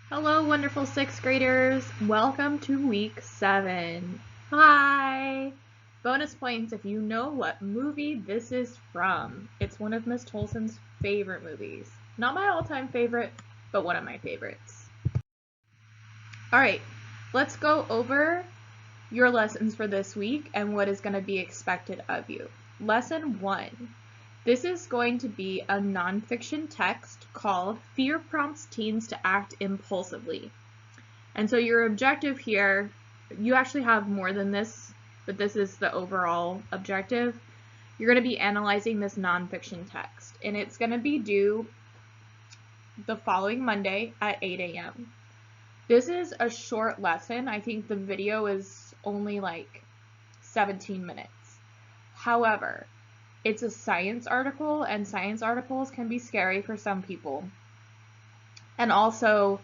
Hello, wonderful sixth graders. Welcome to week 7. Hi! Bonus points if you know what movie this is from. It's one of Miss Tolson's favorite movies. Not my all-time favorite, but one of my favorites. Alright, let's go over your lessons for this week and what is going to be expected of you. Lesson 1. This is going to be a nonfiction text called Fear Prompts Teens to Act Impulsively. And so your objective here, you actually have more than this, but this is the overall objective. You're going to be analyzing this nonfiction text, and it's going to be due the following Monday at 8 a.m. This is a short lesson. I think the video is only like 17 minutes. However, it's a science article, and science articles can be scary for some people. And also,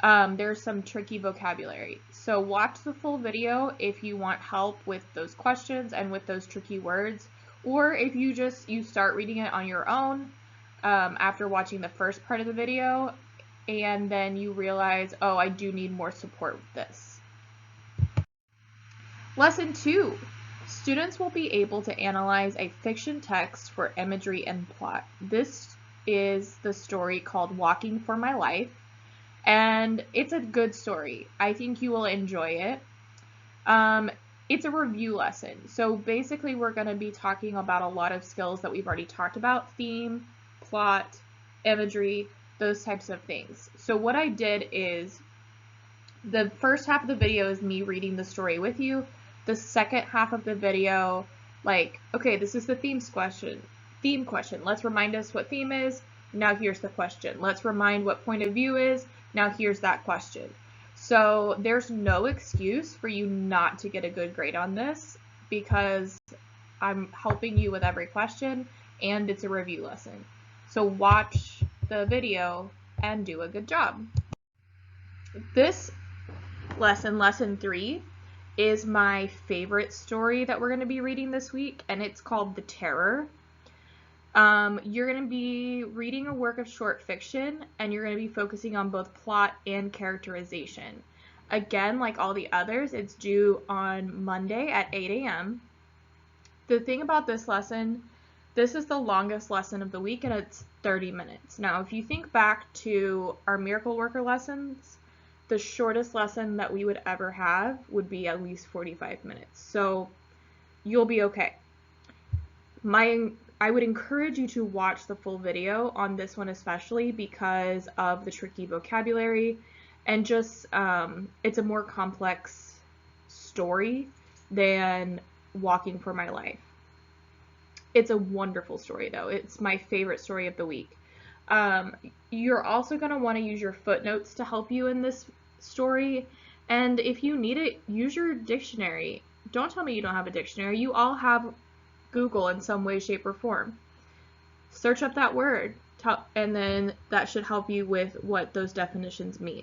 there's some tricky vocabulary. So watch the full video if you want help with those questions and with those tricky words, or if you start reading it on your own after watching the first part of the video, and then you realize, oh, I do need more support with this. Lesson 2. Students will be able to analyze a fiction text for imagery and plot. This is the story called Walking for My Life, and it's a good story. I think you will enjoy it. It's a review lesson. So basically we're going to be talking about a lot of skills that we've already talked about: theme, plot, imagery, those types of things. So what I did is the first half of the video is me reading the story with you. The second half of the video, like, okay, this is the theme question. Let's remind us what theme is. Now here's the question. Let's remind what point of view is. Now here's that question. So there's no excuse for you not to get a good grade on this, because I'm helping you with every question and it's a review lesson. So watch the video and do a good job. This lesson, lesson 3, is my favorite story that we're going to be reading this week, and it's called The Terror. You're going to be reading a work of short fiction, and you're going to be focusing on both plot and characterization. Again, like all the others, it's due on Monday at 8 a.m. The thing about this lesson, this is the longest lesson of the week, and it's 30 minutes. Now, if you think back to our Miracle Worker lessons, the shortest lesson that we would ever have would be at least 45 minutes. So you'll be okay. I would encourage you to watch the full video on this one, especially because of the tricky vocabulary and just it's a more complex story than Walking for My Life. It's a wonderful story though. It's my favorite story of the week. You're also going to want to use your footnotes to help you in this story, and if you need it, use your dictionary. Don't tell me you don't have a dictionary. You all have Google in some way, shape, or form. Search up that word, and then that should help you with what those definitions mean.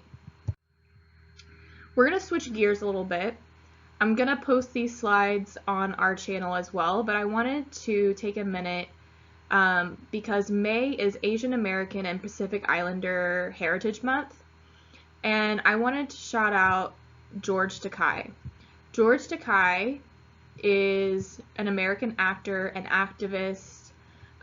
We're going to switch gears a little bit. I'm going to post these slides on our channel as well, but I wanted to take a minute because May is Asian American and Pacific Islander Heritage Month, and I wanted to shout out George Takei. George Takei is an American actor and activist,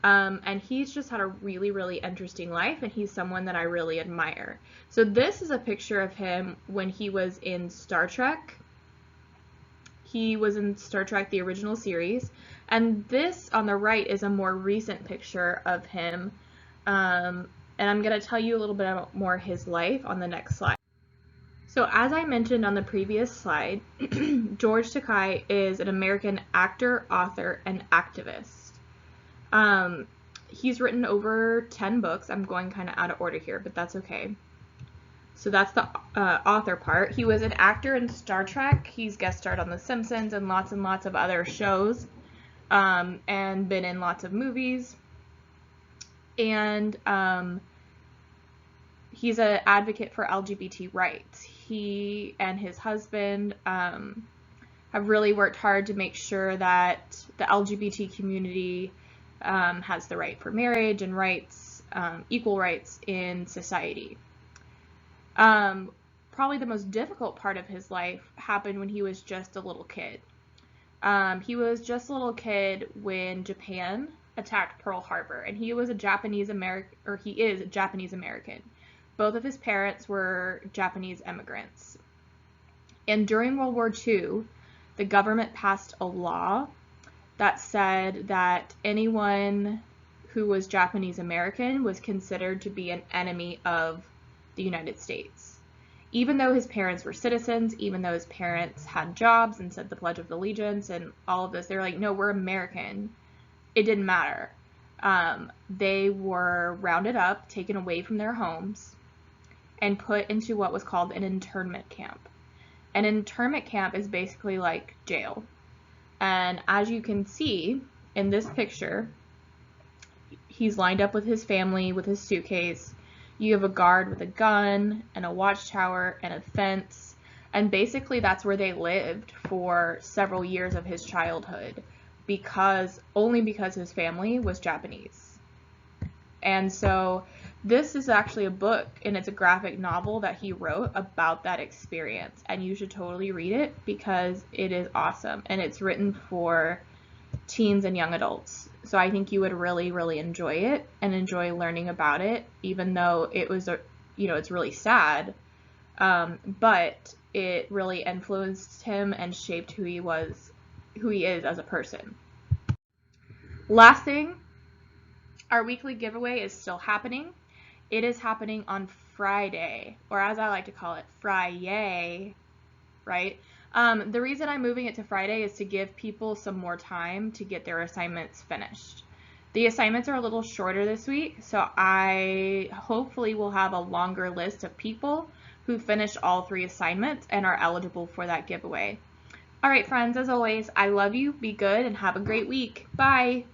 and he's just had a really, really interesting life, and he's someone that I really admire. So this is a picture of him when he was in Star Trek. He was in Star Trek, the original series, and this on the right is a more recent picture of him, and I'm going to tell you a little bit more his life on the next slide. So as I mentioned on the previous slide, George Takei is an American actor, author, and activist. He's written over 10 books. I'm going kind of out of order here, but that's okay. So that's the author part. He was an actor in Star Trek. He's guest starred on The Simpsons and lots of other shows, and been in lots of movies. And he's an advocate for LGBT rights. He and his husband have really worked hard to make sure that the LGBT community has the right for marriage and rights, equal rights in society. Probably the most difficult part of his life happened when he was just a little kid. He was just a little kid when Japan attacked Pearl Harbor, and he was a Japanese American, or he is a Japanese American. Both of his parents were Japanese immigrants. And during World War II, the government passed a law that said that anyone who was Japanese American was considered to be an enemy of the United States. Even though his parents were citizens, even though his parents had jobs and said the Pledge of Allegiance and all of this, they're like, no, we're American. It didn't matter. They were rounded up, taken away from their homes, and put into what was called an internment camp. An internment camp is basically like jail. And as you can see in this picture, he's lined up with his family, with his suitcase. You have a guard with a gun and a watchtower and a fence. And basically that's where they lived for several years of his childhood, only because his family was Japanese. And so this is actually a book, and it's a graphic novel that he wrote about that experience. And you should totally read it because it is awesome. And it's written for teens and young adults. So I think you would really, really enjoy it and enjoy learning about it, even though it was, it's really sad. But it really influenced him and shaped who he is as a person. Last thing, our weekly giveaway is still happening. It is happening on Friday, or as I like to call it, Friday, right? The reason I'm moving it to Friday is to give people some more time to get their assignments finished. The assignments are a little shorter this week, so I hopefully will have a longer list of people who finished all 3 assignments and are eligible for that giveaway. All right, friends, as always, I love you, be good, and have a great week. Bye!